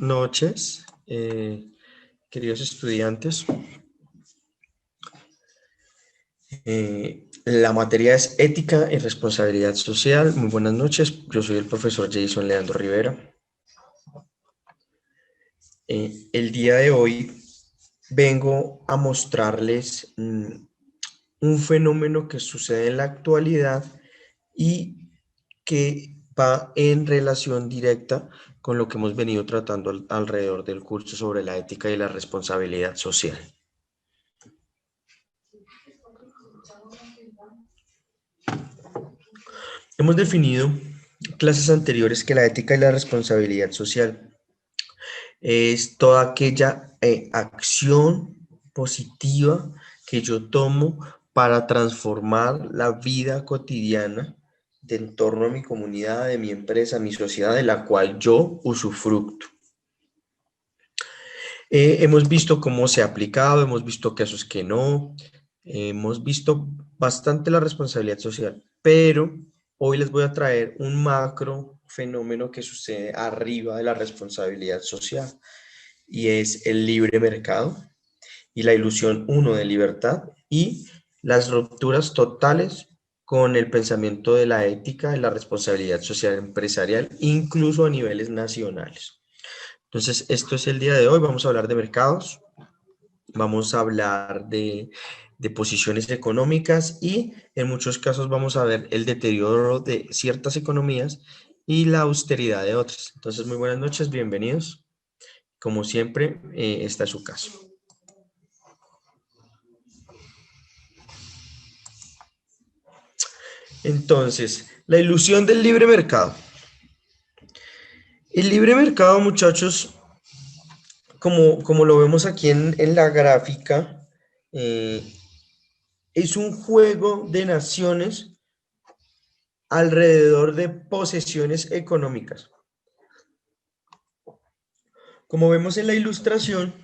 Noches, queridos estudiantes. La materia es ética y responsabilidad social. Muy buenas noches, yo soy el profesor Jason Leandro Rivera. El día de hoy vengo a mostrarles un fenómeno que sucede en la actualidad y que va en relación directa con lo que hemos venido tratando alrededor del curso sobre la ética y la responsabilidad social. Hemos definido clases anteriores que la ética y la responsabilidad social es toda aquella acción positiva que yo tomo para transformar la vida cotidiana de en torno a mi comunidad, de mi empresa, mi sociedad, de la cual yo usufructo. Hemos visto cómo se ha aplicado, hemos visto casos que no, hemos visto bastante la responsabilidad social, pero hoy les voy a traer un macro fenómeno que sucede arriba de la responsabilidad social y es el libre mercado y la ilusión uno de libertad y las rupturas totales con el pensamiento de la ética y la responsabilidad social empresarial, incluso a niveles nacionales. Entonces, esto es el día de hoy. Vamos a hablar de mercados, vamos a hablar de posiciones económicas y en muchos casos vamos a ver el deterioro de ciertas economías y la austeridad de otras. Entonces, muy buenas noches, bienvenidos. Como siempre, esta es su casa. Entonces, la ilusión del libre mercado. El libre mercado, muchachos, como lo vemos aquí en la gráfica, es un juego de naciones alrededor de posesiones económicas. Como vemos en la ilustración,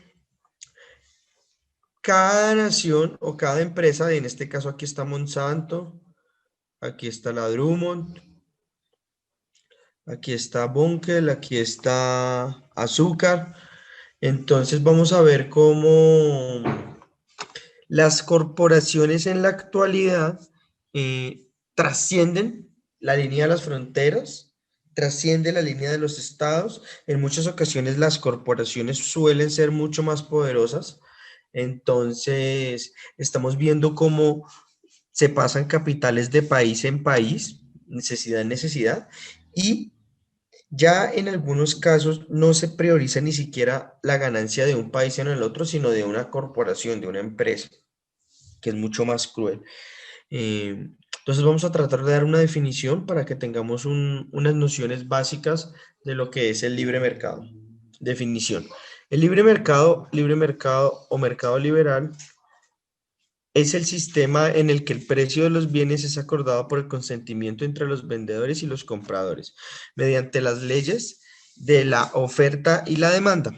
cada nación o cada empresa, en este caso aquí está Monsanto, aquí está la Drummond, aquí está Bunkel, aquí está Azúcar. Entonces vamos a ver cómo las corporaciones en la actualidad trascienden la línea de las fronteras, trasciende la línea de los estados. En muchas ocasiones las corporaciones suelen ser mucho más poderosas. Entonces, estamos viendo cómo se pasan capitales de país en país, necesidad en necesidad, y ya en algunos casos no se prioriza ni siquiera la ganancia de un país en el otro, sino de una corporación, de una empresa, que es mucho más cruel. Entonces vamos a tratar de dar una definición para que tengamos unas nociones básicas de lo que es el libre mercado. Definición. El libre mercado o mercado liberal es el sistema en el que el precio de los bienes es acordado por el consentimiento entre los vendedores y los compradores, mediante las leyes de la oferta y la demanda.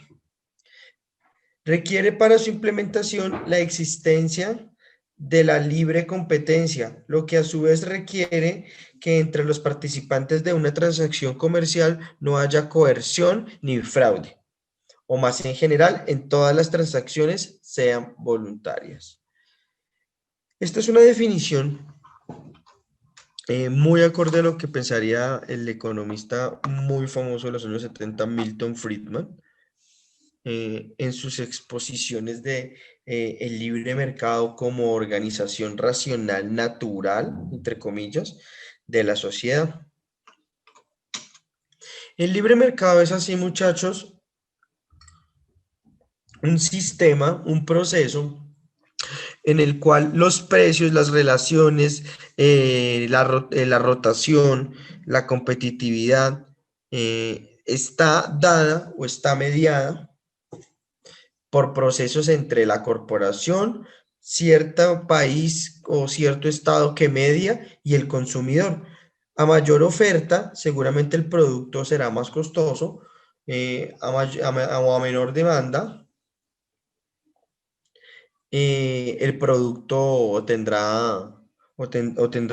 Requiere para su implementación la existencia de la libre competencia, lo que a su vez requiere que entre los participantes de una transacción comercial no haya coerción ni fraude, o más en general, en todas las transacciones sean voluntarias. Esta es una definición muy acorde a lo que pensaría el economista muy famoso de los años 70, Milton Friedman, en sus exposiciones de el libre mercado como organización racional natural, entre comillas, de la sociedad. El libre mercado es así, muchachos, un sistema, un proceso en el cual los precios, las relaciones, la rotación, la competitividad está dada o está mediada por procesos entre la corporación, cierto país o cierto estado que media y el consumidor. A mayor oferta, seguramente el producto será más costoso, a menor demanda, el producto tendrá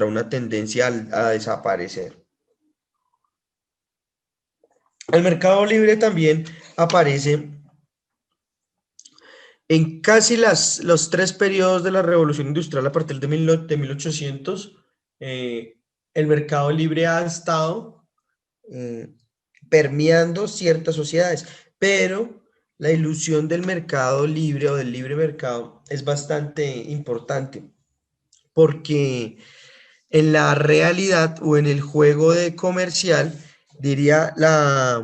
una tendencia a desaparecer. El mercado libre también aparece en casi los tres periodos de la Revolución Industrial a partir de 1800. eh, el mercado libre ha estado eh, permeando ciertas sociedades, pero la ilusión del mercado libre o del libre mercado es bastante importante porque en la realidad o en el juego de comercial, diría la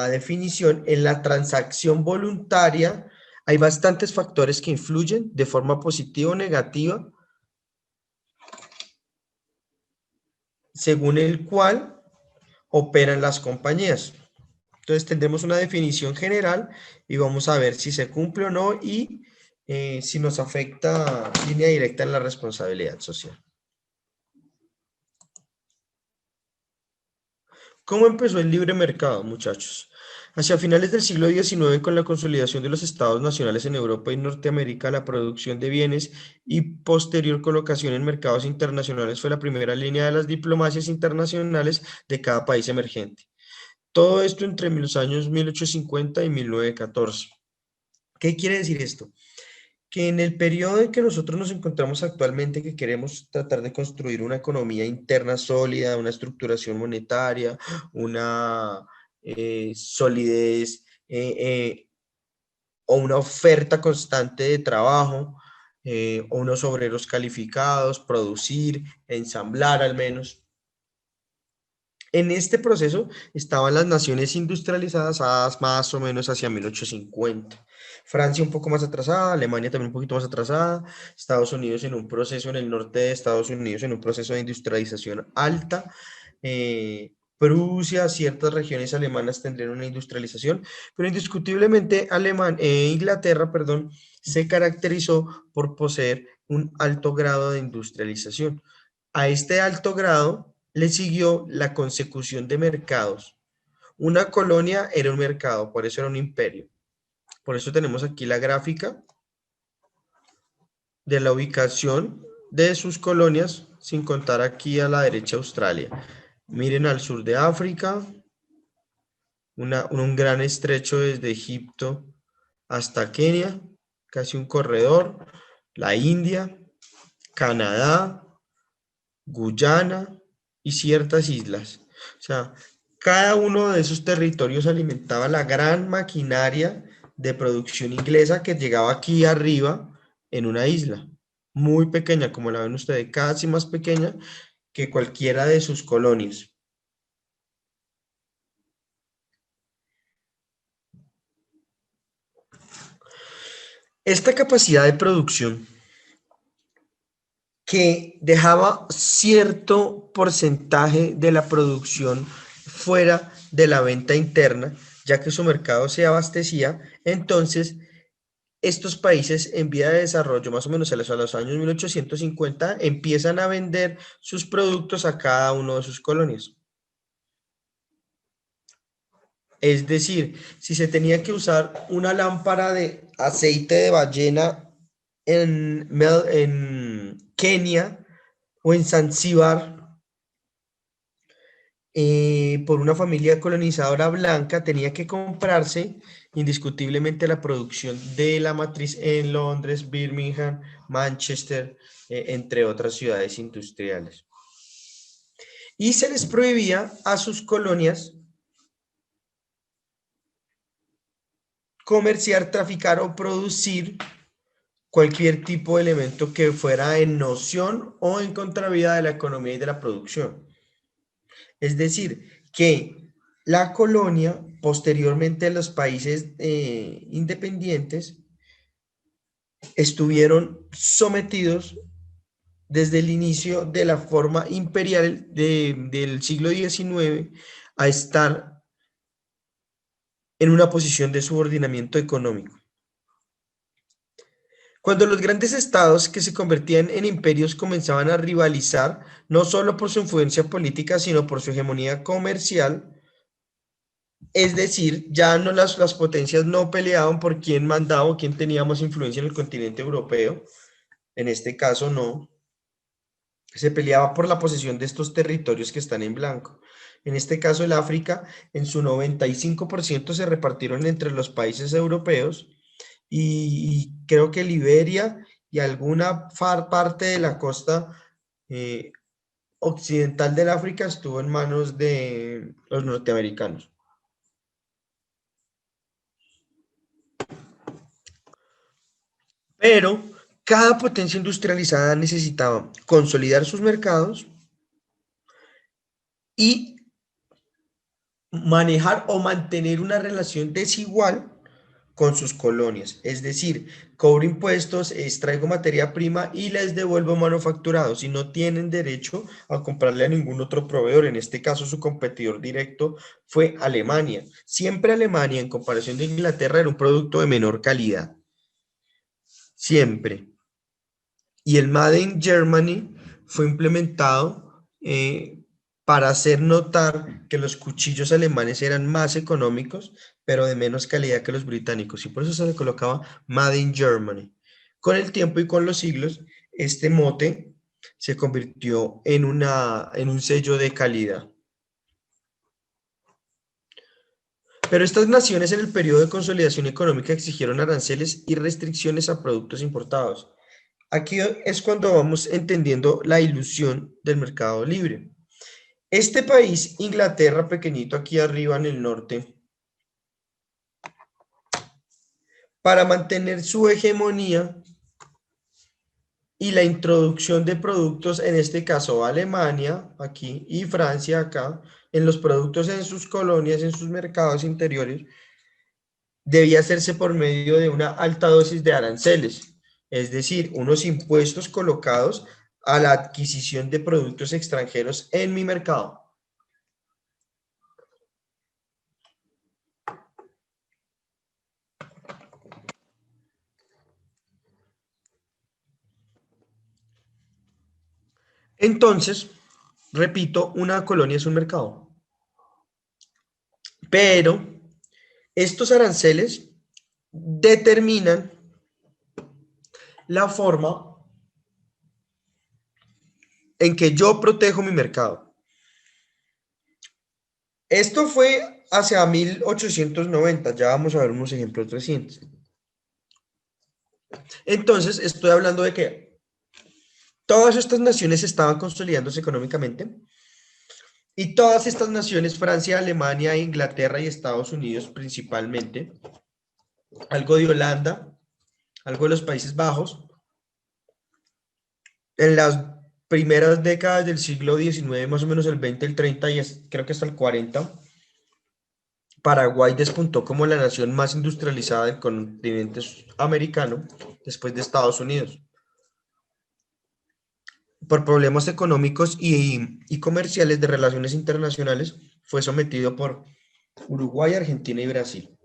definición, en la transacción voluntaria hay bastantes factores que influyen de forma positiva o negativa, según el cual operan las compañías. Entonces tendremos una definición general y vamos a ver si se cumple o no y si nos afecta línea directa en la responsabilidad social. ¿Cómo empezó el libre mercado, muchachos? Hacia finales del siglo XIX, con la consolidación de los estados nacionales en Europa y Norteamérica, la producción de bienes y posterior colocación en mercados internacionales fue la primera línea de las diplomacias internacionales de cada país emergente. Todo esto entre los años 1850 y 1914. ¿Qué quiere decir esto? Que en el periodo en que nosotros nos encontramos actualmente, que queremos tratar de construir una economía interna sólida, una estructuración monetaria, una solidez o una oferta constante de trabajo, o unos obreros calificados, producir, ensamblar al menos. En este proceso estaban las naciones industrializadas más o menos hacia 1850. Francia un poco más atrasada, Alemania también un poquito más atrasada, Estados Unidos en un proceso en el norte de Estados Unidos en un proceso de industrialización alta, Prusia, ciertas regiones alemanas tendrían una industrialización, pero indiscutiblemente Inglaterra, perdón, se caracterizó por poseer un alto grado de industrialización. A este alto grado le siguió la consecución de mercados. Una colonia era un mercado, por eso era un imperio. Por eso tenemos aquí la gráfica de la ubicación de sus colonias, sin contar aquí a la derecha Australia. Miren al sur de África, un gran estrecho desde Egipto hasta Kenia, casi un corredor, la India, Canadá, Guyana y ciertas islas. O sea, cada uno de esos territorios alimentaba la gran maquinaria de producción inglesa que llegaba aquí arriba en una isla, muy pequeña, como la ven ustedes, casi más pequeña que cualquiera de sus colonias. Esta capacidad de producción que dejaba cierto porcentaje de la producción fuera de la venta interna, ya que su mercado se abastecía, entonces estos países en vía de desarrollo, más o menos a los años 1850, empiezan a vender sus productos a cada uno de sus colonias. Es decir, si se tenía que usar una lámpara de aceite de ballena en Kenia o en Zanzíbar, por una familia colonizadora blanca, tenía que comprarse indiscutiblemente la producción de la matriz en Londres, Birmingham, Manchester, entre otras ciudades industriales. Y se les prohibía a sus colonias comerciar, traficar o producir cualquier tipo de elemento que fuera en noción o en contravía de la economía y de la producción. Es decir, que la colonia, posteriormente a los países independientes, estuvieron sometidos desde el inicio de la forma imperial del siglo XIX a estar en una posición de subordinamiento económico. Cuando los grandes estados que se convertían en imperios comenzaban a rivalizar, no solo por su influencia política, sino por su hegemonía comercial, es decir, ya no las potencias no peleaban por quién mandaba o quién tenía más influencia en el continente europeo, en este caso no, se peleaba por la posesión de estos territorios que están en blanco. En este caso, el África, en su 95% se repartieron entre los países europeos y creo que Liberia y alguna parte de la costa eh, occidental del África estuvo en manos de los norteamericanos. Pero cada potencia industrializada necesitaba consolidar sus mercados y manejar o mantener una relación desigual con sus colonias. Es decir, cobro impuestos, extraigo materia prima y les devuelvo manufacturados y no tienen derecho a comprarle a ningún otro proveedor. En este caso, su competidor directo fue Alemania. Siempre Alemania, en comparación de Inglaterra, era un producto de menor calidad. Siempre. Y el Made in Germany fue implementado para hacer notar que los cuchillos alemanes eran más económicos, pero de menos calidad que los británicos. Y por eso se le colocaba Made in Germany. Con el tiempo y con los siglos, este mote se convirtió en un sello de calidad. Pero estas naciones en el periodo de consolidación económica exigieron aranceles y restricciones a productos importados. Aquí es cuando vamos entendiendo la ilusión del mercado libre. Este país, Inglaterra, pequeñito aquí arriba en el norte, para mantener su hegemonía y la introducción de productos, en este caso Alemania, aquí, y Francia, acá, en los productos en sus colonias, en sus mercados interiores, debía hacerse por medio de una alta dosis de aranceles, es decir, unos impuestos colocados a la adquisición de productos extranjeros en mi mercado. Entonces, repito, una colonia es un mercado, pero estos aranceles determinan la forma en que yo protejo mi mercado. Esto fue hacia 1890, ya vamos a ver unos ejemplos recientes. Entonces, estoy hablando de que todas estas naciones estaban consolidándose económicamente y todas estas naciones, Francia, Alemania, Inglaterra y Estados Unidos principalmente, algo de Holanda, algo de los Países Bajos, en las primeras décadas del siglo XIX, más o menos el 20, el 30 y creo que hasta el 40, Paraguay despuntó como la nación más industrializada del continente americano después de Estados Unidos. Por problemas económicos y comerciales de relaciones internacionales, fue sometido por Uruguay, Argentina y Brasil.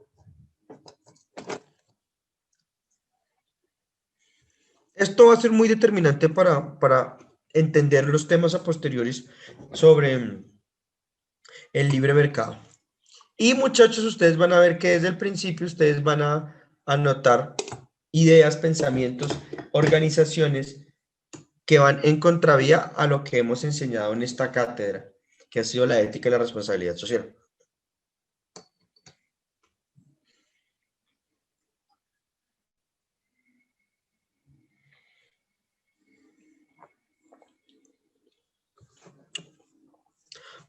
Esto va a ser muy determinante para entender los temas a posteriores sobre el libre mercado. Y muchachos, ustedes van a ver que desde el principio ustedes van a anotar ideas, pensamientos, organizaciones que van en contravía a lo que hemos enseñado en esta cátedra, que ha sido la ética y la responsabilidad social.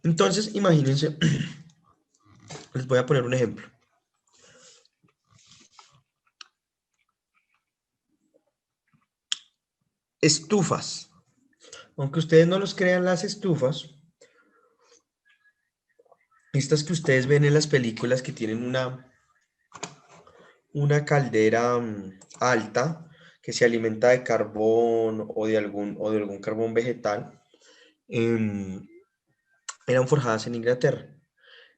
Entonces, imagínense, les voy a poner un ejemplo. Estufas. Aunque ustedes no los crean, las estufas, estas que ustedes ven en las películas que tienen una caldera alta que se alimenta de carbón o de algún carbón vegetal, em, eran forjadas en Inglaterra.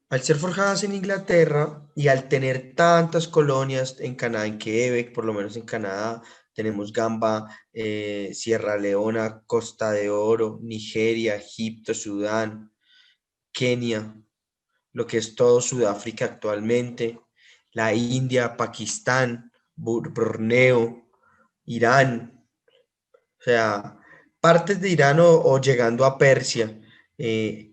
Al ser forjadas en Inglaterra y al tener tantas colonias en Canadá, en Quebec, por lo menos en Canadá, tenemos Gamba, Sierra Leona, Costa de Oro, Nigeria, Egipto, Sudán, Kenia, lo que es todo Sudáfrica actualmente, la India, Pakistán, Borneo, Irán, o sea, partes de Irán o llegando a Persia. eh,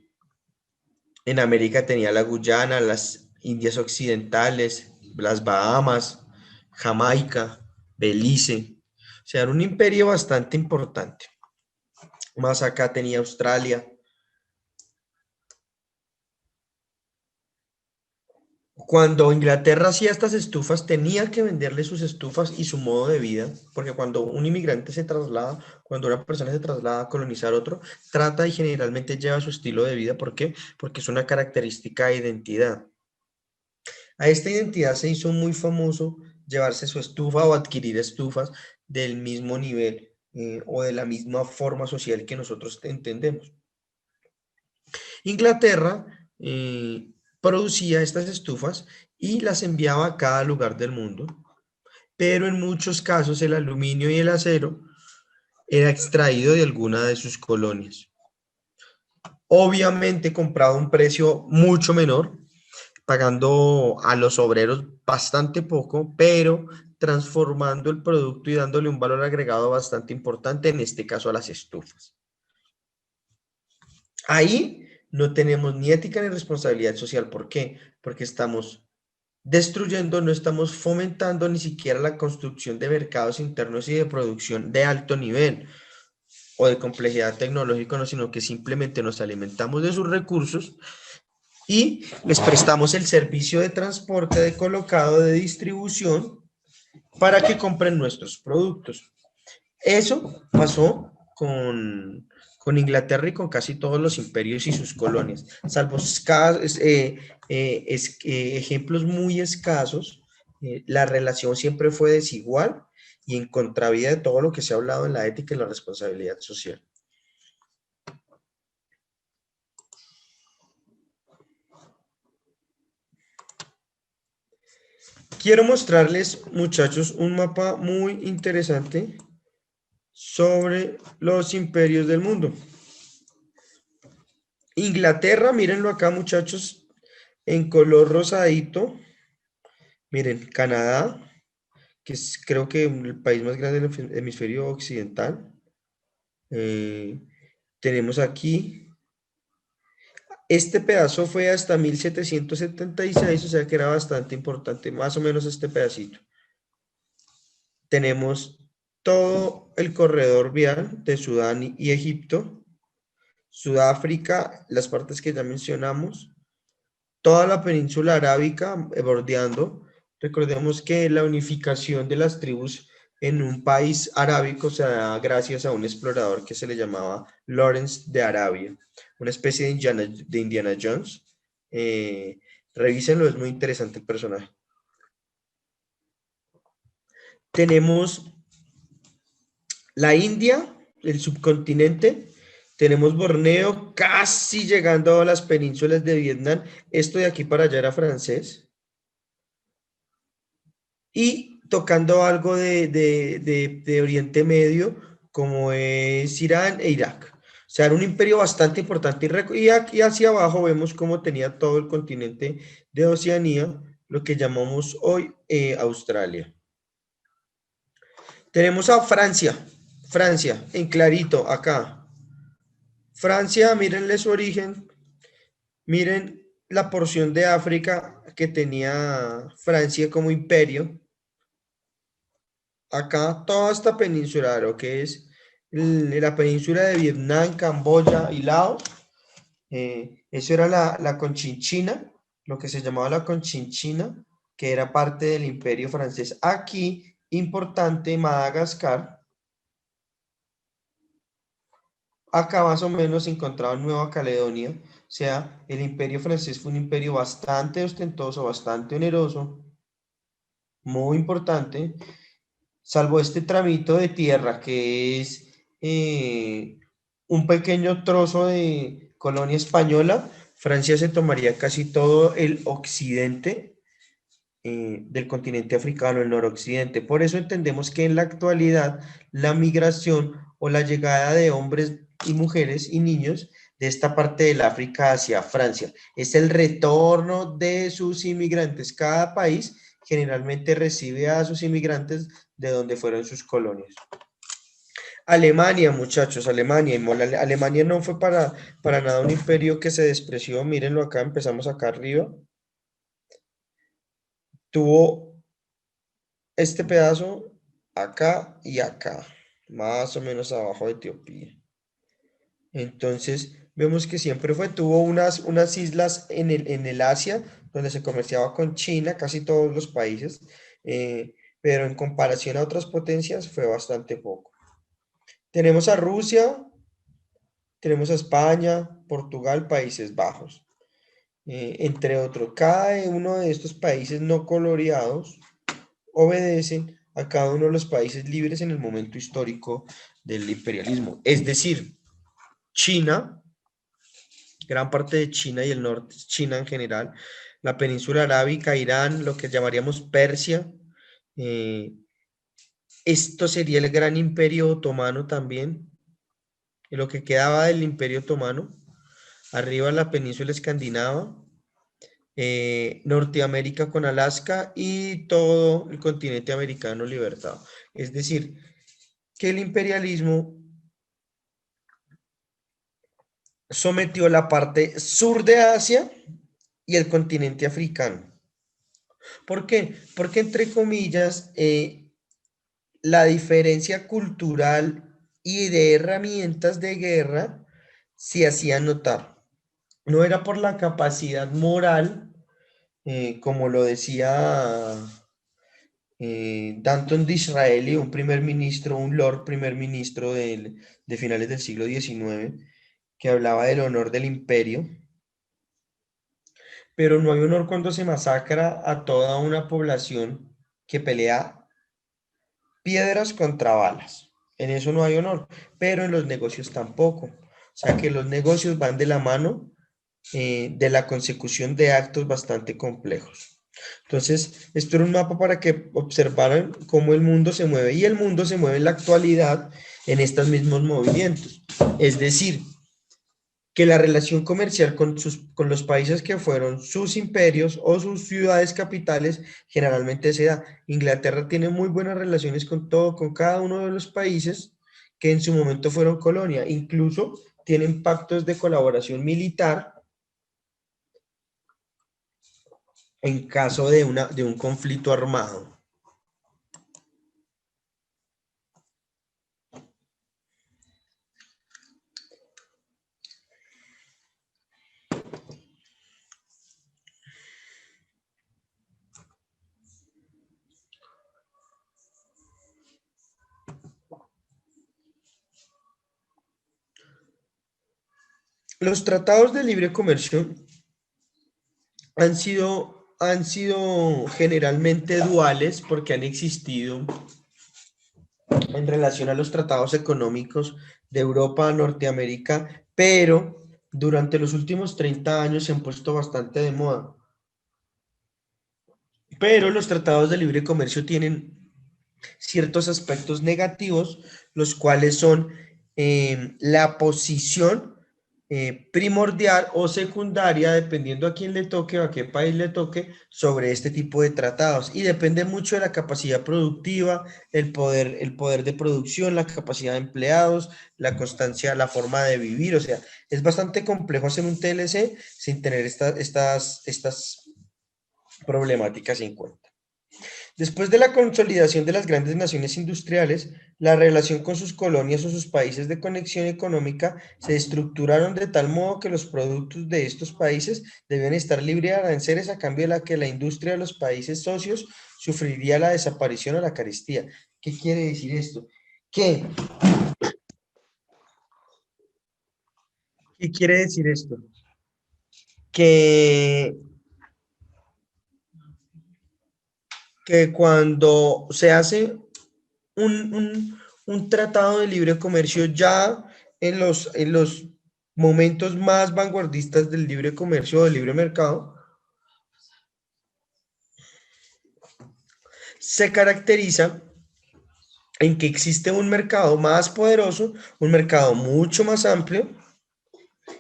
En América tenía la Guyana, las Indias Occidentales, las Bahamas, Jamaica, Belice. O sea, era un imperio bastante importante. Más acá tenía Australia. Cuando Inglaterra hacía estas estufas, tenía que venderle sus estufas y su modo de vida, porque cuando un inmigrante se traslada, cuando una persona se traslada a colonizar otro, trata y generalmente lleva su estilo de vida. ¿Por qué? Porque es una característica de identidad. A esta identidad se hizo muy famoso llevarse su estufa o adquirir estufas del mismo nivel o de la misma forma social que nosotros entendemos. Inglaterra producía estas estufas y las enviaba a cada lugar del mundo, pero en muchos casos el aluminio y el acero era extraído de alguna de sus colonias. Obviamente compraba a un precio mucho menor, pagando a los obreros bastante poco, pero transformando el producto y dándole un valor agregado bastante importante, en este caso a las estufas. Ahí no tenemos ni ética ni responsabilidad social. ¿Por qué? Porque estamos destruyendo, no estamos fomentando ni siquiera la construcción de mercados internos y de producción de alto nivel o de complejidad tecnológica, no, sino que simplemente nos alimentamos de sus recursos y les prestamos el servicio de transporte, de colocado, de distribución para que compren nuestros productos. Eso pasó con Inglaterra y con casi todos los imperios y sus colonias, salvo ejemplos muy escasos. La relación siempre fue desigual y en contravía de todo lo que se ha hablado en la ética y la responsabilidad social. Quiero mostrarles, muchachos, un mapa muy interesante sobre los imperios del mundo. Inglaterra, mírenlo acá, muchachos, en color rosadito. Miren, Canadá, que es creo que el país más grande del hemisferio occidental. Eh, tenemos aquí, este pedazo fue hasta 1776, o sea que era bastante importante, más o menos este pedacito. Tenemos todo el corredor vial de Sudán y Egipto, Sudáfrica, las partes que ya mencionamos, toda la península arábica bordeando. Recordemos que la unificación de las tribus en un país arábico se da gracias a un explorador que se le llamaba Lawrence de Arabia, una especie de Indiana Jones. Revísenlo, es muy interesante el personaje. Tenemos la India, el subcontinente. Tenemos Borneo, casi llegando a las penínsulas de Vietnam. Esto de aquí para allá era francés. Y tocando algo de Oriente Medio, como es Irán e Irak. O sea, era un imperio bastante importante. Y aquí hacia abajo vemos cómo tenía todo el continente de Oceanía, lo que llamamos hoy Australia. Tenemos a Francia, Francia, en clarito, acá. Francia, mírenle su origen, miren la porción de África que tenía Francia como imperio. Acá toda esta península, lo que es la península de Vietnam, Camboya y Laos, eso era la Conchinchina, lo que se llamaba la Conchinchina, que era parte del imperio francés. Aquí, importante, Madagascar. Acá más o menos se encontraba Nueva Caledonia. O sea, el imperio francés fue un imperio bastante ostentoso, bastante oneroso, muy importante, salvo este tramito de tierra que es un pequeño trozo de colonia española. Francia se tomaría casi todo el occidente del continente africano, el noroccidente. Por eso entendemos que en la actualidad la migración o la llegada de hombres y mujeres y niños de esta parte del África hacia Francia es el retorno de sus inmigrantes. Cada país generalmente recibe a sus inmigrantes de donde fueron sus colonias. Alemania, muchachos, Alemania. Alemania no fue para nada un imperio que se despreció. Mírenlo acá, empezamos acá arriba. Tuvo este pedazo acá y acá, más o menos abajo de Etiopía. Entonces, vemos que siempre tuvo unas islas en el Asia, donde se comerciaba con China, casi todos los países, pero en comparación a otras potencias fue bastante poco. Tenemos a Rusia, tenemos a España, Portugal, Países Bajos, entre otros. Cada uno de estos países no coloreados obedecen a cada uno de los países libres en el momento histórico del imperialismo. Es decir, China, gran parte de China y el norte, China en general, la península arábica, Irán, lo que llamaríamos Persia, eh, esto sería el gran imperio otomano también, lo que quedaba del imperio otomano, arriba la península escandinava, Norteamérica con Alaska y todo el continente americano libertado. Es decir, que el imperialismo sometió la parte sur de Asia y el continente africano. ¿Por qué? Porque entre comillas, la diferencia cultural y de herramientas de guerra se hacía notar. No era por la capacidad moral, como lo decía Danton Disraeli, un primer ministro, un lord primer ministro de finales del siglo XIX, que hablaba del honor del imperio, pero no hay honor cuando se masacra a toda una población que pelea piedras contra balas. En eso no hay honor, pero en los negocios tampoco. O sea que los negocios van de la mano de la consecución de actos bastante complejos. Entonces, esto era un mapa para que observaran cómo el mundo se mueve y el mundo se mueve en la actualidad en estos mismos movimientos. Es decir, que la relación comercial con los países que fueron sus imperios o sus ciudades capitales generalmente se da. Inglaterra tiene muy buenas relaciones con todo, con cada uno de los países que en su momento fueron colonia. Incluso tienen pactos de colaboración militar en caso de un conflicto armado. Los tratados de libre comercio han sido generalmente duales porque han existido en relación a los tratados económicos de Europa a Norteamérica, pero durante los últimos 30 años se han puesto bastante de moda. Pero los tratados de libre comercio tienen ciertos aspectos negativos, los cuales son la posición primordial o secundaria, dependiendo a quién le toque o a qué país le toque, sobre este tipo de tratados. Y depende mucho de la capacidad productiva, el poder de producción, la capacidad de empleados, la constancia, la forma de vivir. O sea, es bastante complejo hacer un TLC sin tener estas problemáticas en cuenta. Después de la consolidación de las grandes naciones industriales, la relación con sus colonias o sus países de conexión económica se estructuraron de tal modo que los productos de estos países debían estar libres de aranceles a cambio de la que la industria de los países socios sufriría la desaparición o la carestía. ¿Qué quiere decir esto? ¿Qué? ¿Qué quiere decir esto? Que, que cuando se hace un tratado de libre comercio ya en los momentos más vanguardistas del libre comercio o del libre mercado, se caracteriza en que existe un mercado más poderoso, un mercado mucho más amplio,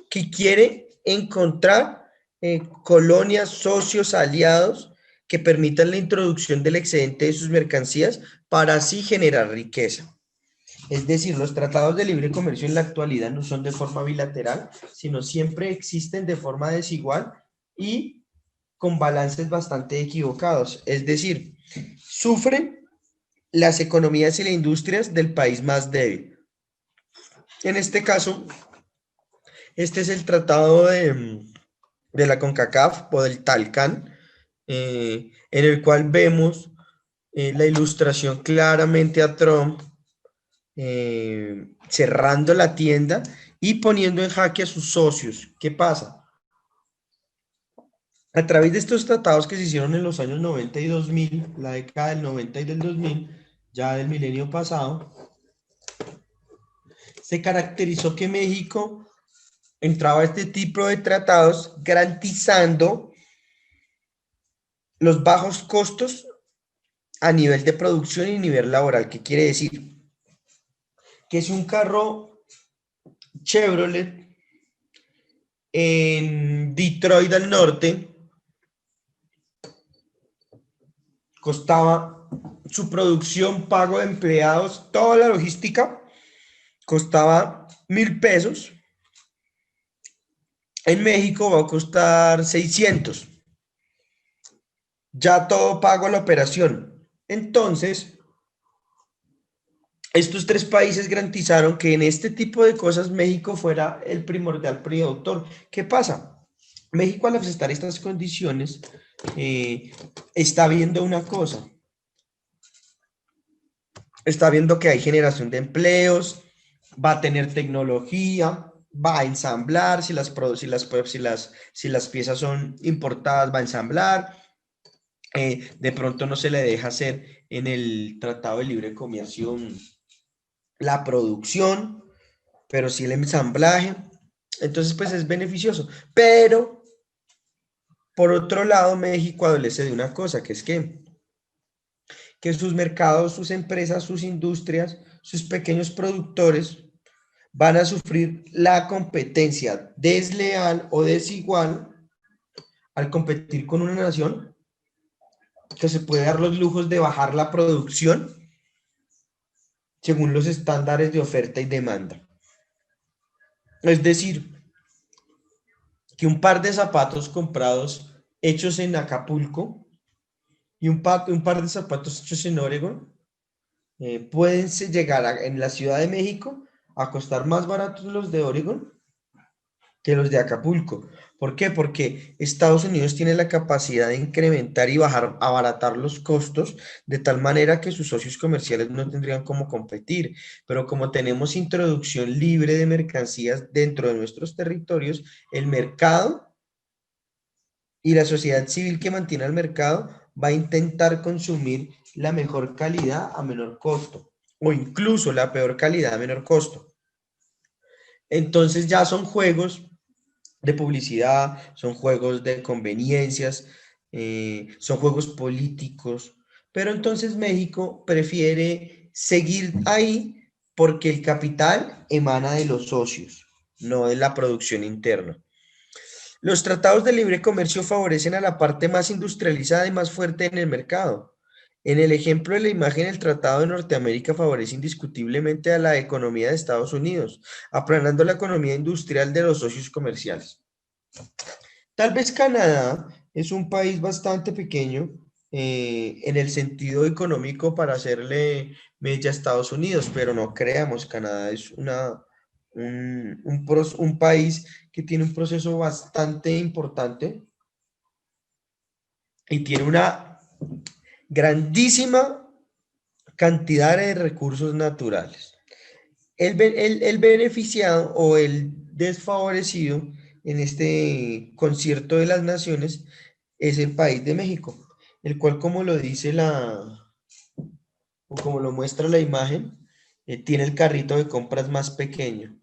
que quiere encontrar colonias, socios, aliados que permitan la introducción del excedente de sus mercancías para así generar riqueza. Es decir, los tratados de libre comercio en la actualidad no son de forma bilateral, sino siempre existen de forma desigual y con balances bastante equivocados. Es decir, sufren las economías y las industrias del país más débil. En este caso, este es el tratado de la CONCACAF o del Talcan, en el cual vemos la ilustración claramente a Trump cerrando la tienda y poniendo en jaque a sus socios. ¿Qué pasa? A través de estos tratados que se hicieron en los años 90 y 2000, la década del 90 y del 2000, ya del milenio pasado, se caracterizó que México entraba a este tipo de tratados garantizando los bajos costos a nivel de producción y nivel laboral. ¿Qué quiere decir? Que si un carro Chevrolet en Detroit al norte costaba su producción, pago de empleados, toda la logística, costaba 1,000 pesos. En México va a costar 600. Ya todo pago la operación. Entonces, estos tres países garantizaron que en este tipo de cosas México fuera el primordial productor. ¿Qué pasa? México al aceptar estas condiciones está viendo una cosa, está viendo que hay generación de empleos, va a tener tecnología, va a ensamblar, si las piezas son importadas, va a ensamblar, de pronto no se le deja hacer en el Tratado de Libre Comercio la producción, pero sí el ensamblaje, entonces pues es beneficioso, pero por otro lado México adolece de una cosa, que es que sus mercados, sus empresas, sus industrias, sus pequeños productores van a sufrir la competencia desleal o desigual al competir con una nación que se puede dar los lujos de bajar la producción según los estándares de oferta y demanda. Es decir, que un par de zapatos comprados hechos en Acapulco y un par de zapatos hechos en Oregon pueden llegar en la Ciudad de México a costar más baratos los de Oregon que los de Acapulco. ¿Por qué? Porque Estados Unidos tiene la capacidad de incrementar y bajar, abaratar los costos de tal manera que sus socios comerciales no tendrían cómo competir. Pero como tenemos introducción libre de mercancías dentro de nuestros territorios, el mercado y la sociedad civil que mantiene el mercado va a intentar consumir la mejor calidad a menor costo o incluso la peor calidad a menor costo. Entonces ya son juegos de publicidad, son juegos de conveniencias, son juegos políticos, pero entonces México prefiere seguir ahí porque el capital emana de los socios, no de la producción interna. Los tratados de libre comercio favorecen a la parte más industrializada y más fuerte en el mercado. En el ejemplo de la imagen, el Tratado de Norteamérica favorece indiscutiblemente a la economía de Estados Unidos, aplanando la economía industrial de los socios comerciales. Tal vez Canadá es un país bastante pequeño en el sentido económico para hacerle mella a Estados Unidos, pero no creamos, Canadá es un país que tiene un proceso bastante importante y tiene una grandísima cantidad de recursos naturales. El beneficiado o el desfavorecido en este concierto de las naciones es el país de México, el cual, como lo dice o como lo muestra la imagen, tiene el carrito de compras más pequeño.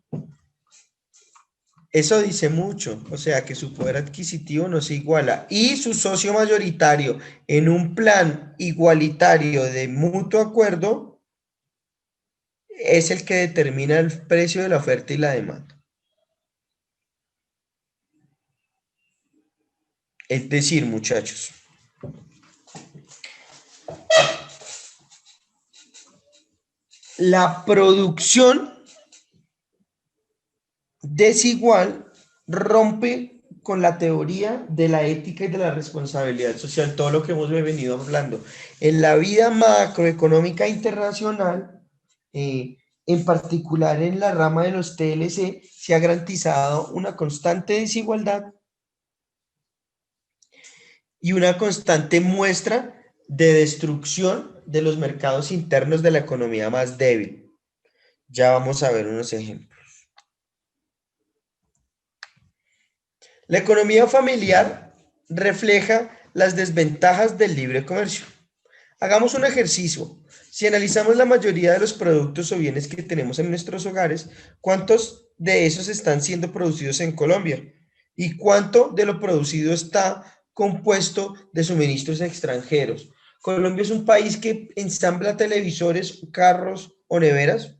Eso dice mucho, o sea que su poder adquisitivo no se iguala y su socio mayoritario en un plan igualitario de mutuo acuerdo es el que determina el precio de la oferta y la demanda. Es decir, muchachos, La producción desigual rompe con la teoría de la ética y de la responsabilidad social, todo lo que hemos venido hablando. En la vida macroeconómica internacional, en particular en la rama de los TLC, se ha garantizado una constante desigualdad y una constante muestra de destrucción de los mercados internos de la economía más débil. Ya vamos a ver unos ejemplos. La economía familiar refleja las desventajas del libre comercio. Hagamos un ejercicio. Si analizamos la mayoría de los productos o bienes que tenemos en nuestros hogares, ¿cuántos de esos están siendo producidos en Colombia? ¿Y cuánto de lo producido está compuesto de suministros extranjeros? ¿Colombia es un país que ensambla televisores, carros o neveras?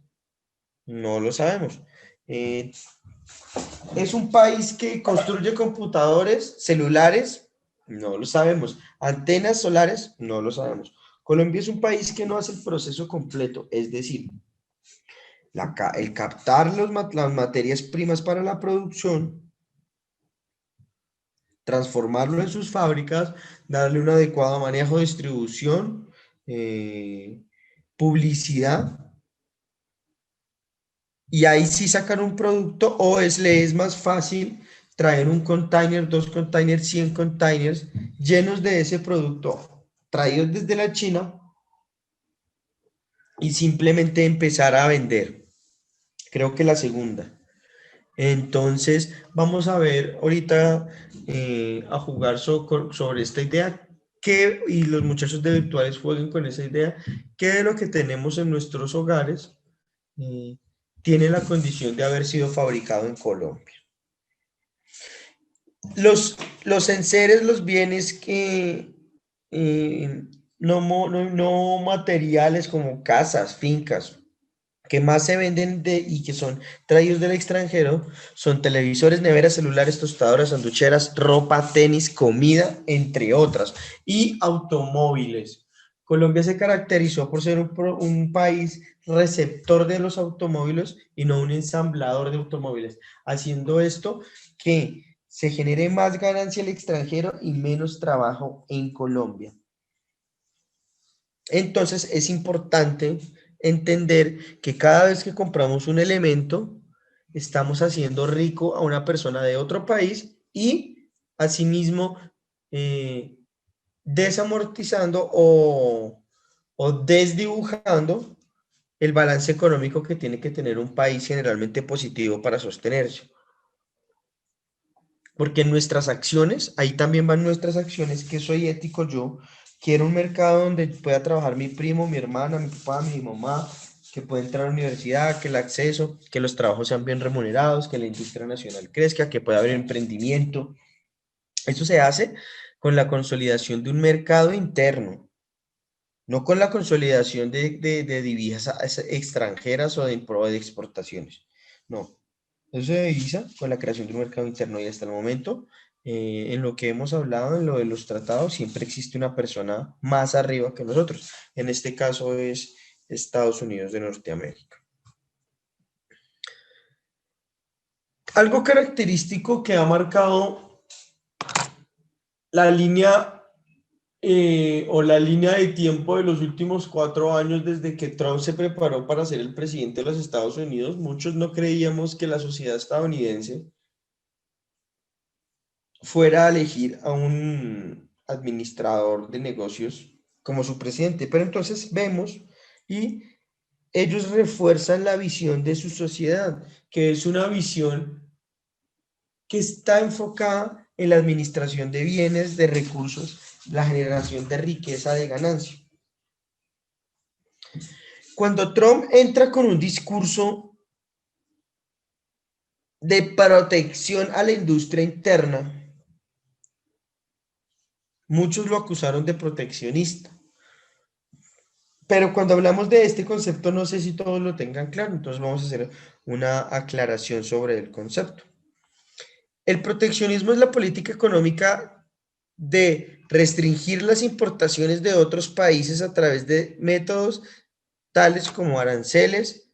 No lo sabemos. ¿Es un país que construye computadores, celulares? No lo sabemos. ¿Antenas solares? No lo sabemos. Colombia es un país que no hace el proceso completo, es decir, el captar las materias primas para la producción, transformarlo en sus fábricas, darle un adecuado manejo, distribución, publicidad, y ahí sí sacar un producto, o le es más fácil traer un container, 2 containers, 100 containers llenos de ese producto traídos desde la China y simplemente empezar a vender. Creo que la segunda. Entonces, vamos a ver ahorita a jugar sobre esta idea, y los muchachos de virtuales jueguen con esa idea, qué de lo que tenemos en nuestros hogares eh, tiene la condición de haber sido fabricado en Colombia. Los enseres, los bienes que no materiales como casas, fincas, que más se venden y que son traídos del extranjero, son televisores, neveras, celulares, tostadoras, sanducheras, ropa, tenis, comida, entre otras, y automóviles. Colombia se caracterizó por ser un país receptor de los automóviles y no un ensamblador de automóviles, haciendo esto que se genere más ganancia al extranjero y menos trabajo en Colombia. Entonces es importante entender que cada vez que compramos un elemento, estamos haciendo rico a una persona de otro país y asimismo desamortizando o desdibujando el balance económico que tiene que tener un país generalmente positivo para sostenerse. Porque en nuestras acciones, ahí también van nuestras acciones, que soy ético yo, quiero un mercado donde pueda trabajar mi primo, mi hermana, mi papá, mi mamá, que pueda entrar a la universidad, que el acceso, que los trabajos sean bien remunerados, que la industria nacional crezca, que pueda haber emprendimiento. Eso se hace con la consolidación de un mercado interno, no con la consolidación de divisas extranjeras o de exportaciones. No, eso se divisa con la creación de un mercado interno y hasta el momento, en lo que hemos hablado, en lo de los tratados, siempre existe una persona más arriba que nosotros. En este caso es Estados Unidos de Norteamérica. Algo característico que ha marcado la línea o la línea de tiempo de los últimos 4 años desde que Trump se preparó para ser el presidente de los Estados Unidos, muchos no creíamos que la sociedad estadounidense fuera a elegir a un administrador de negocios como su presidente. Pero entonces vemos y ellos refuerzan la visión de su sociedad, que es una visión que está enfocada en la administración de bienes, de recursos, la generación de riqueza, de ganancia. Cuando Trump entra con un discurso de protección a la industria interna, muchos lo acusaron de proteccionista. Pero cuando hablamos de este concepto, no sé si todos lo tengan claro, entonces vamos a hacer una aclaración sobre el concepto. El proteccionismo es la política económica de restringir las importaciones de otros países a través de métodos tales como aranceles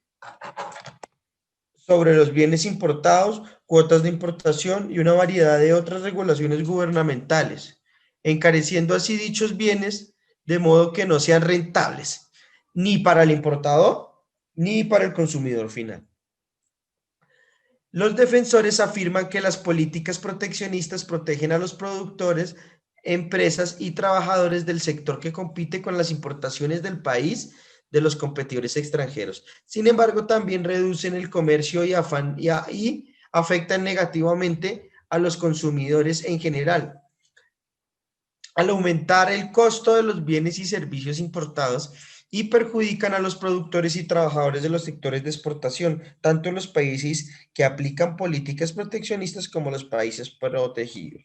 sobre los bienes importados, cuotas de importación y una variedad de otras regulaciones gubernamentales, encareciendo así dichos bienes de modo que no sean rentables, ni para el importador, ni para el consumidor final. Los defensores afirman que las políticas proteccionistas protegen a los productores, empresas y trabajadores del sector que compite con las importaciones del país de los competidores extranjeros. Sin embargo, también reducen el comercio y afectan negativamente a los consumidores en general. Al aumentar el costo de los bienes y servicios importados y perjudican a los productores y trabajadores de los sectores de exportación, tanto en los países que aplican políticas proteccionistas como los países protegidos.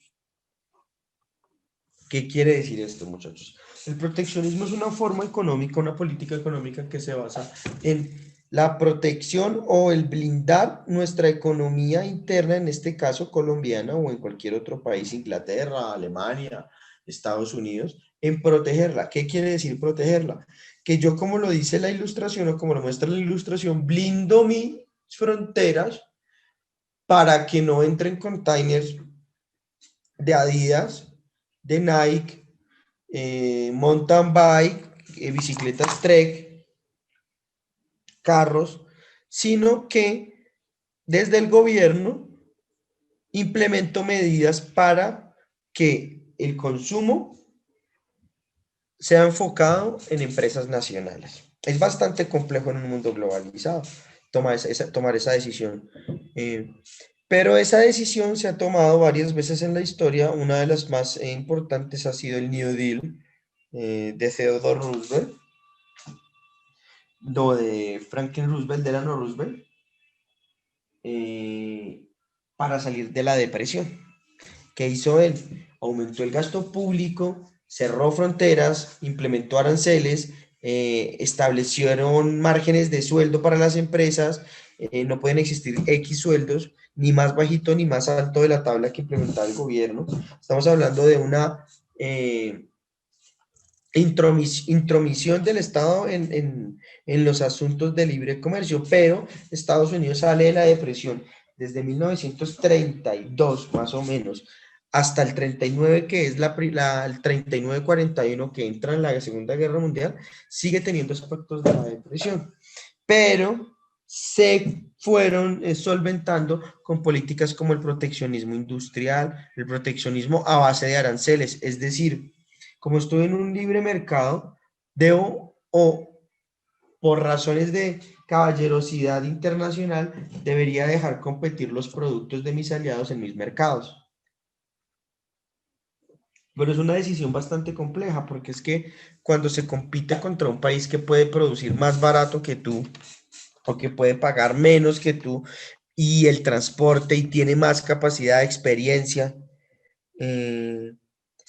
¿Qué quiere decir esto, muchachos? El proteccionismo es una forma económica, una política económica que se basa en la protección o el blindar nuestra economía interna, en este caso colombiana o en cualquier otro país, Inglaterra, Alemania, Estados Unidos, en protegerla. ¿Qué quiere decir protegerla? Que yo, como lo dice la ilustración o como lo muestra la ilustración, blindo mis fronteras para que no entren containers de Adidas, de Nike, mountain bike, bicicletas Trek, carros, sino que desde el gobierno implemento medidas para que el consumo sea enfocado en empresas nacionales. Es bastante complejo en un mundo globalizado tomar esa decisión. Pero esa decisión se ha tomado varias veces en la historia. Una de las más importantes ha sido el New Deal de Theodore Roosevelt, lo de Franklin Roosevelt, Delano Roosevelt, eh, para salir de la depresión. ¿Qué hizo él? Aumentó el gasto público, cerró fronteras, implementó aranceles, establecieron márgenes de sueldo para las empresas, no pueden existir X sueldos, ni más bajito ni más alto de la tabla que implementaba el gobierno. Estamos hablando de una intromisión del Estado en los asuntos de libre comercio, pero Estados Unidos sale de la depresión desde 1932 más o menos hasta el 39, que es el 39-41, que entra en la Segunda Guerra Mundial, sigue teniendo aspectos de la depresión, pero se fueron solventando con políticas como el proteccionismo industrial, el proteccionismo a base de aranceles, es decir, como estoy en un libre mercado, debo o por razones de caballerosidad internacional, debería dejar competir los productos de mis aliados en mis mercados. Pero es una decisión bastante compleja porque es que cuando se compite contra un país que puede producir más barato que tú o que puede pagar menos que tú y el transporte y tiene más capacidad de experiencia, eh,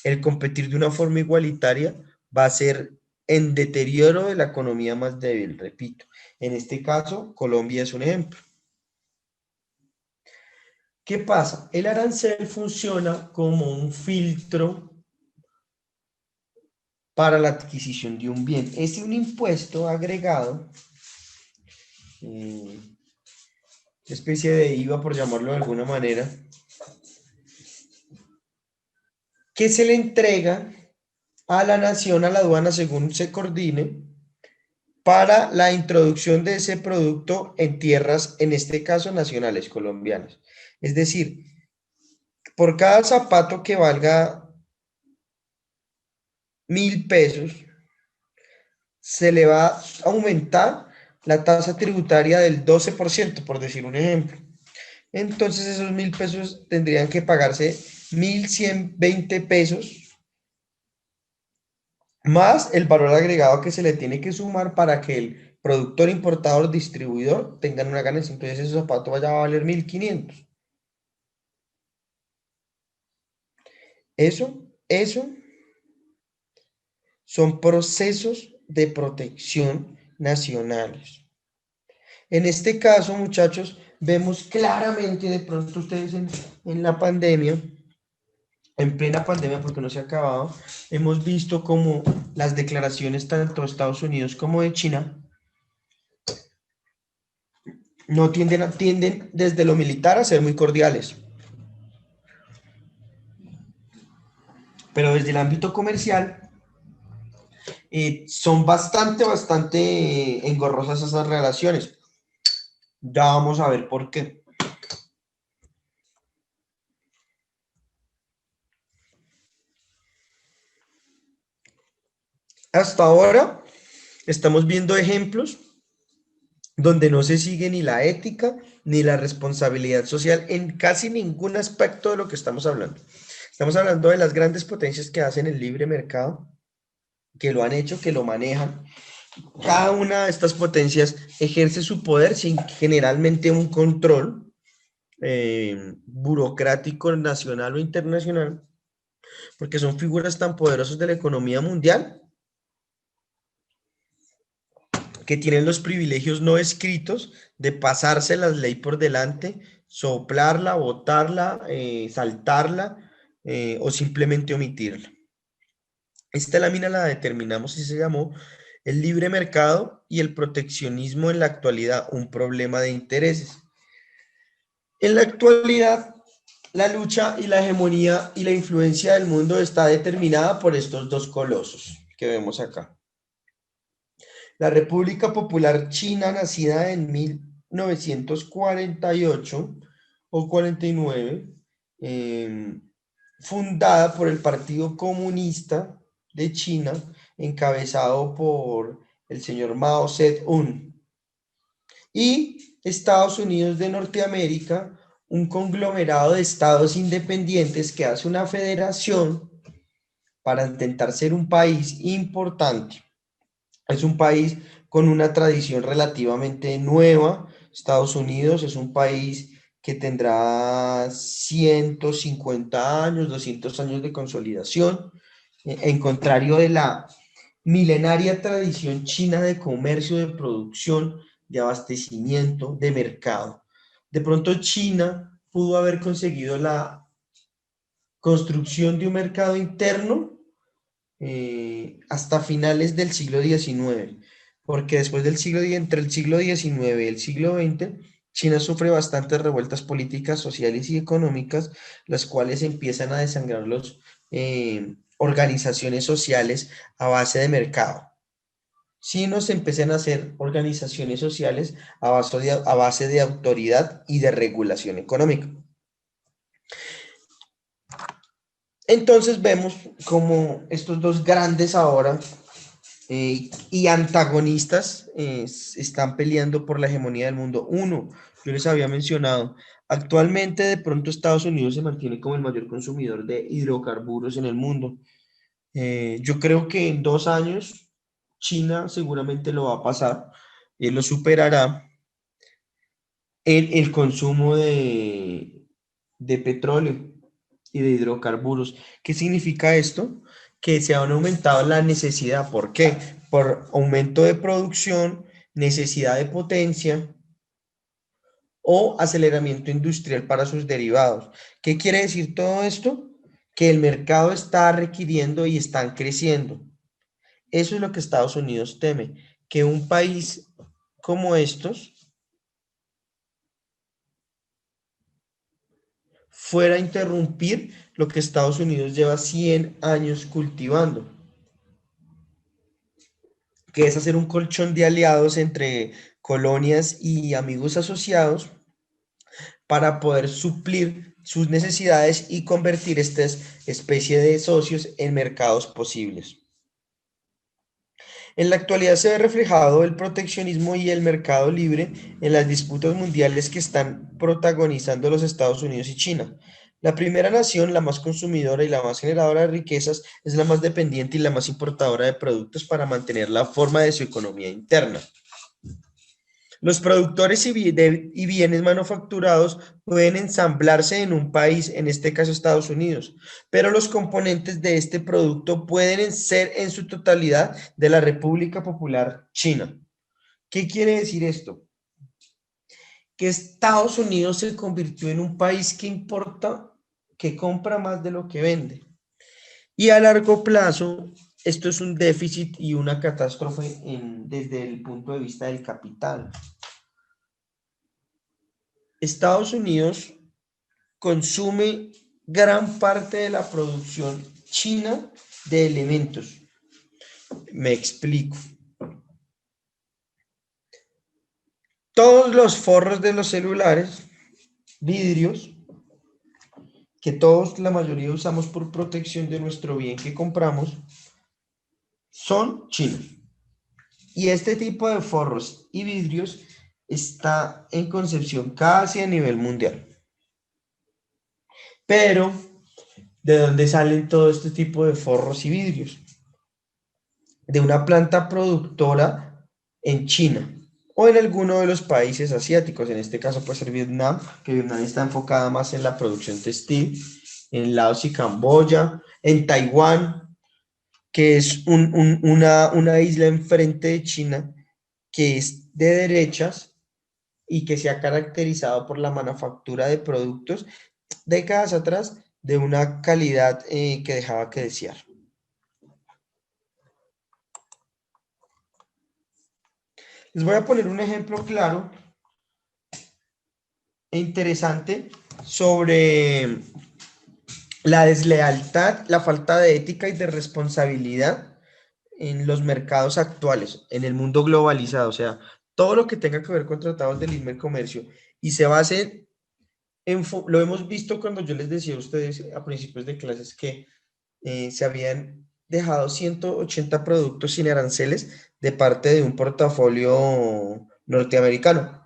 el competir de una forma igualitaria va a ser en deterioro de la economía más débil, repito. En este caso, Colombia es un ejemplo. ¿Qué pasa? El arancel funciona como un filtro para la adquisición de un bien. Es un impuesto agregado, especie de IVA, por llamarlo de alguna manera, que se le entrega a la nación, a la aduana, según se coordine, para la introducción de ese producto en tierras, en este caso nacionales colombianas. Es decir, por cada zapato que valga 1.000 pesos, se le va a aumentar la tasa tributaria del 12%, por decir un ejemplo. Entonces esos 1.000 pesos tendrían que pagarse 1.120 pesos más el valor agregado que se le tiene que sumar para que el productor, importador, distribuidor tengan una ganancia. Entonces ese zapato vaya a valer 1.500. Eso son procesos de protección nacionales. En este caso, muchachos, vemos claramente, de pronto ustedes en la pandemia, en plena pandemia, porque no se ha acabado, hemos visto como las declaraciones tanto de Estados Unidos como de China No tienden desde lo militar a ser muy cordiales, pero desde el ámbito comercial son bastante engorrosas esas relaciones. Ya vamos a ver por qué. Hasta ahora estamos viendo ejemplos donde no se sigue ni la ética ni la responsabilidad social en casi ningún aspecto de lo que estamos hablando. Estamos hablando de las grandes potencias que hacen el libre mercado, que lo han hecho, que lo manejan. Cada una de estas potencias ejerce su poder sin generalmente un control burocrático nacional o internacional, porque son figuras tan poderosas de la economía mundial que tienen los privilegios no escritos de pasarse la ley por delante, soplarla, botarla, saltarla o simplemente omitirla. Esta lámina la determinamos y se llamó el libre mercado y el proteccionismo en la actualidad, un problema de intereses. En la actualidad, la lucha y la hegemonía y la influencia del mundo está determinada por estos dos colosos que vemos acá. La República Popular China, nacida en 1948 o 49, eh, fundada por el Partido Comunista de China, encabezado por el señor Mao Zedong, y Estados Unidos de Norteamérica, un conglomerado de estados independientes que hace una federación para intentar ser un país importante. Es un país con una tradición relativamente nueva. Estados Unidos es un país que tendrá 150 años, 200 años de consolidación, en contrario de la milenaria tradición china de comercio, de producción, de abastecimiento, de mercado. De pronto China pudo haber conseguido la construcción de un mercado interno hasta finales del siglo XIX, porque después del entre el siglo XIX y el siglo XX, China sufre bastantes revueltas políticas, sociales y económicas, las cuales empiezan a desangrar las organizaciones sociales a base de mercado. Chinos empiezan a hacer organizaciones sociales a base de autoridad y de regulación económica. Entonces vemos como estos dos grandes ahora y antagonistas están peleando por la hegemonía del mundo. Uno, yo les había mencionado, actualmente de pronto Estados Unidos se mantiene como el mayor consumidor de hidrocarburos en el mundo. Yo creo que en 2 años China seguramente lo va a pasar, lo superará el consumo de petróleo y de hidrocarburos. ¿Qué significa esto? Que se han aumentado la necesidad. ¿Por qué? Por aumento de producción, necesidad de potencia o aceleramiento industrial para sus derivados. ¿Qué quiere decir todo esto? Que el mercado está requiriendo y están creciendo. Eso es lo que Estados Unidos teme, que un país como estos fuera a interrumpir lo que Estados Unidos lleva 100 años cultivando, que es hacer un colchón de aliados entre colonias y amigos asociados para poder suplir sus necesidades y convertir esta especie de socios en mercados posibles. En la actualidad se ve reflejado el proteccionismo y el mercado libre en las disputas mundiales que están protagonizando los Estados Unidos y China. La primera nación, la más consumidora y la más generadora de riquezas, es la más dependiente y la más importadora de productos para mantener la forma de su economía interna. Los productores y bienes manufacturados pueden ensamblarse en un país, en este caso Estados Unidos, pero los componentes de este producto pueden ser en su totalidad de la República Popular China. ¿Qué quiere decir esto? Que Estados Unidos se convirtió en un país que importa, que compra más de lo que vende. Y a largo plazo, esto es un déficit y una catástrofe desde el punto de vista del capital. Estados Unidos consume gran parte de la producción china de elementos. Me explico. Todos los forros de los celulares, vidrios, que todos, la mayoría usamos por protección de nuestro bien que compramos, son chinos. Y este tipo de forros y vidrios está en concepción casi a nivel mundial. Pero, ¿de dónde salen todo este tipo de forros y vidrios? De una planta productora en China o en alguno de los países asiáticos. En este caso puede ser Vietnam, que Vietnam está enfocada más en la producción textil, en Laos y Camboya, en Taiwán, que es una isla enfrente de China, que es de derechas y que se ha caracterizado por la manufactura de productos décadas atrás de una calidad que dejaba que desear. Les voy a poner un ejemplo claro e interesante sobre la deslealtad, la falta de ética y de responsabilidad en los mercados actuales, en el mundo globalizado, o sea, todo lo que tenga que ver con tratados de libre comercio y se base lo hemos visto cuando yo les decía a ustedes a principios de clases que se habían dejado 180 productos sin aranceles de parte de un portafolio norteamericano.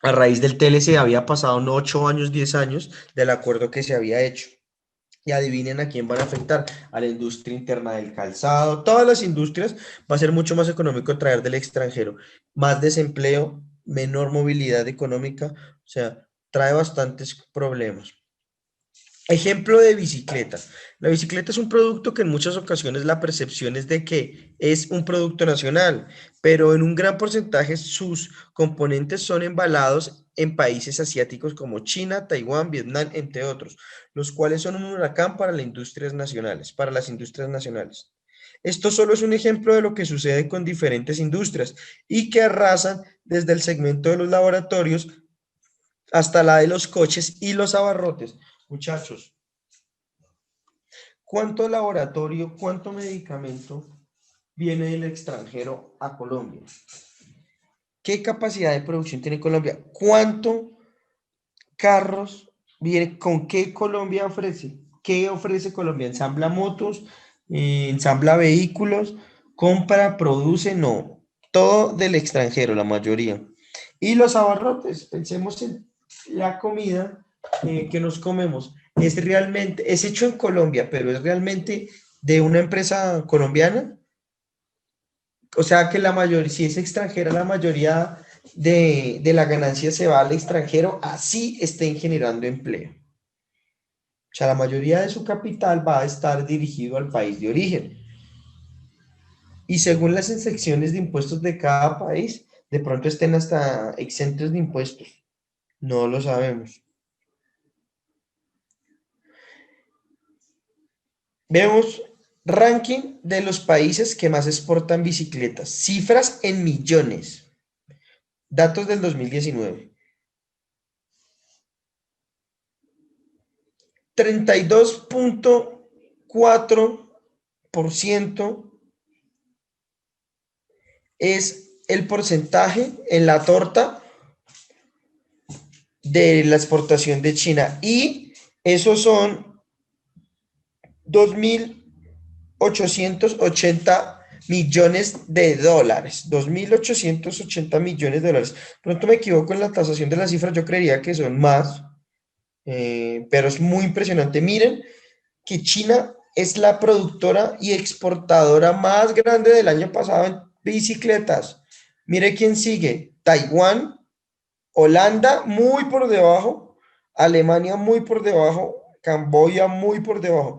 A raíz del TLC había pasado no 8 años, 10 años del acuerdo que se había hecho. Y adivinen a quién van a afectar, a la industria interna del calzado, todas las industrias, va a ser mucho más económico traer del extranjero, más desempleo, menor movilidad económica, o sea, trae bastantes problemas. Ejemplo de bicicleta. La bicicleta es un producto que en muchas ocasiones la percepción es de que es un producto nacional, pero en un gran porcentaje sus componentes son embalados en países asiáticos como China, Taiwán, Vietnam, entre otros, los cuales son un huracán para las industrias nacionales, para las industrias nacionales. Esto solo es un ejemplo de lo que sucede con diferentes industrias y que arrasan desde el segmento de los laboratorios hasta la de los coches y los abarrotes. Muchachos, ¿cuánto laboratorio, cuánto medicamento viene del extranjero a Colombia? ¿Qué capacidad de producción tiene Colombia? ¿Cuánto carros viene? ¿Con qué Colombia ofrece? ¿Qué ofrece Colombia? ¿Ensambla motos? ¿Ensambla vehículos? ¿Compra? ¿Produce? No. Todo del extranjero, la mayoría. Y los abarrotes, pensemos en la comida que nos comemos. Es realmente, es hecho en Colombia, pero es realmente de una empresa colombiana. O sea que la mayoría, si es extranjera, la mayoría de la ganancia se va al extranjero, así estén generando empleo. O sea, la mayoría de su capital va a estar dirigido al país de origen. Y según las exenciones de impuestos de cada país, de pronto estén hasta exentos de impuestos. No lo sabemos. Vemos ranking de los países que más exportan bicicletas. Cifras en millones. Datos del 2019. 32.4% es el porcentaje en la torta de la exportación de China. Y esos son 2.880 millones de dólares. 2.880 millones de dólares. Pronto me equivoco en la tasación de las cifras, yo creería que son más, pero es muy impresionante. Miren que China es la productora y exportadora más grande del año pasado en bicicletas. Mire quién sigue. Taiwán, Holanda muy por debajo, Alemania muy por debajo, Camboya muy por debajo.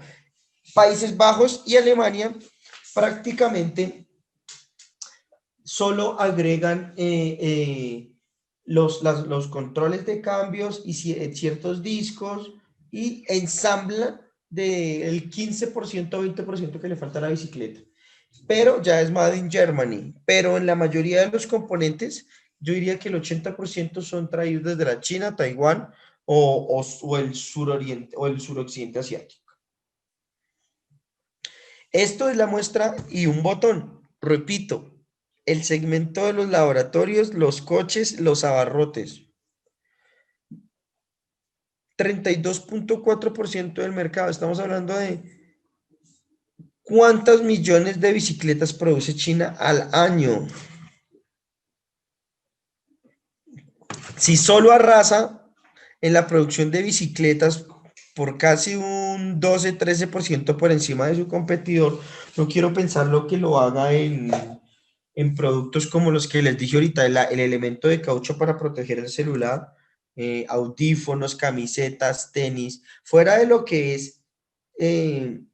Países Bajos y Alemania prácticamente solo agregan los controles de cambios y ciertos discos y ensamblan del 15% o 20% que le falta a la bicicleta. Pero ya es Made in Germany. Pero en la mayoría de los componentes yo diría que el 80% son traídos desde la China, Taiwán o el suroriente o el suroccidente asiático. Esto es la muestra y un botón. Repito, el segmento de los laboratorios, los coches, los abarrotes. 32.4% del mercado. Estamos hablando de cuántos millones de bicicletas produce China al año. Si solo arrasa en la producción de bicicletas por casi un 12-13% por encima de su competidor, no quiero pensar lo que lo haga en productos como los que les dije ahorita, el elemento de caucho para proteger el celular, audífonos, camisetas, tenis, fuera de lo que es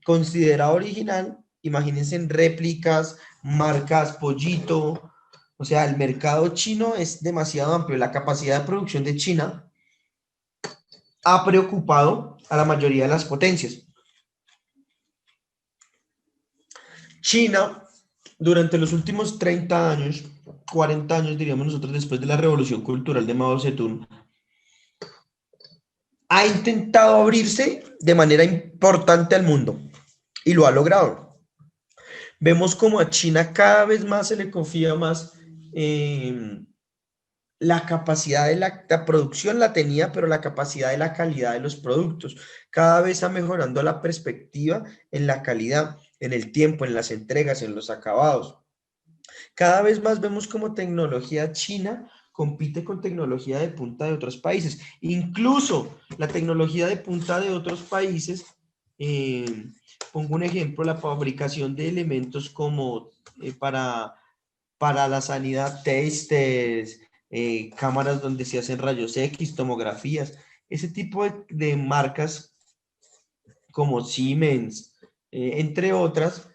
considerado original, imagínense en réplicas, marcas, pollito, o sea, el mercado chino es demasiado amplio. La capacidad de producción de China ha preocupado a la mayoría de las potencias. China, durante los últimos 30 años, 40 años, diríamos nosotros, después de la revolución cultural de Mao Zedong, ha intentado abrirse de manera importante al mundo y lo ha logrado. Vemos como a China cada vez más se le confía más la capacidad de la producción la tenía, pero la capacidad de la calidad de los productos. Cada vez está mejorando la perspectiva en la calidad, en el tiempo, en las entregas, en los acabados. Cada vez más vemos como tecnología china compite con tecnología de punta de otros países. Incluso la tecnología de punta de otros países, eh, pongo un ejemplo, la fabricación de elementos como para la sanidad, testes, cámaras donde se hacen rayos X, tomografías, ese tipo de marcas como Siemens, entre otras,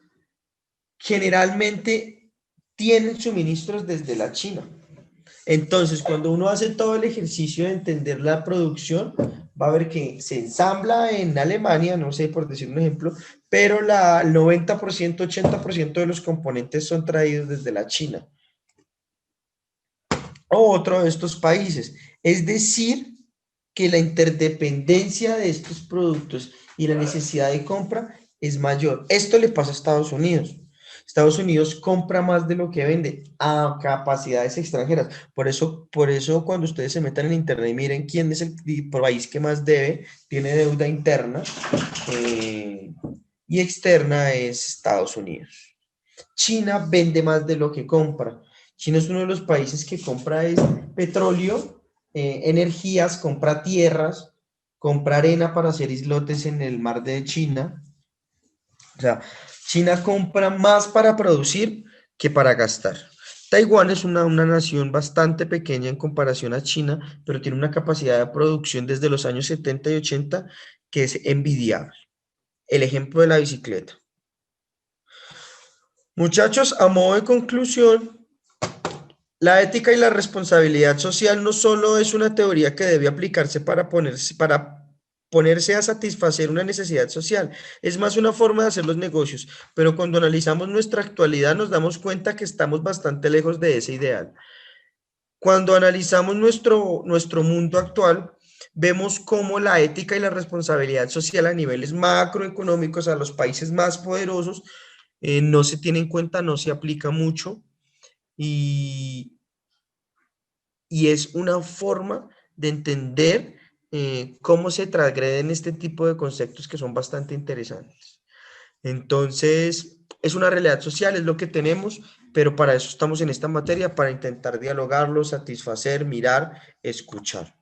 generalmente tienen suministros desde la China. Entonces, cuando uno hace todo el ejercicio de entender la producción, va a ver que se ensambla en Alemania, no sé, por decir un ejemplo, pero el 90%, 80% de los componentes son traídos desde la China o otro de estos países. Es decir, que la interdependencia de estos productos y la necesidad de compra es mayor. Esto le pasa a Estados Unidos. Estados Unidos compra más de lo que vende a capacidades extranjeras. Por eso cuando ustedes se metan en internet y miren quién es el país que más debe, tiene deuda interna y externa, es Estados Unidos. China vende más de lo que compra. China es uno de los países que compra es petróleo, energías, compra tierras, compra arena para hacer islotes en el mar de China. O sea, China compra más para producir que para gastar. Taiwán es una nación bastante pequeña en comparación a China, pero tiene una capacidad de producción desde los años 70 y 80 que es envidiable. El ejemplo de la bicicleta. Muchachos, a modo de conclusión, la ética y la responsabilidad social no solo es una teoría que debe aplicarse para ponerse a satisfacer una necesidad social, es más una forma de hacer los negocios, pero cuando analizamos nuestra actualidad nos damos cuenta que estamos bastante lejos de ese ideal. Cuando analizamos nuestro mundo actual, vemos cómo la ética y la responsabilidad social a niveles macroeconómicos a los países más poderosos no se tiene en cuenta, no se aplica mucho y, y es una forma de entender cómo se transgreden este tipo de conceptos que son bastante interesantes. Entonces, es una realidad social, es lo que tenemos, pero para eso estamos en esta materia, para intentar dialogarlo, satisfacer, mirar, escuchar.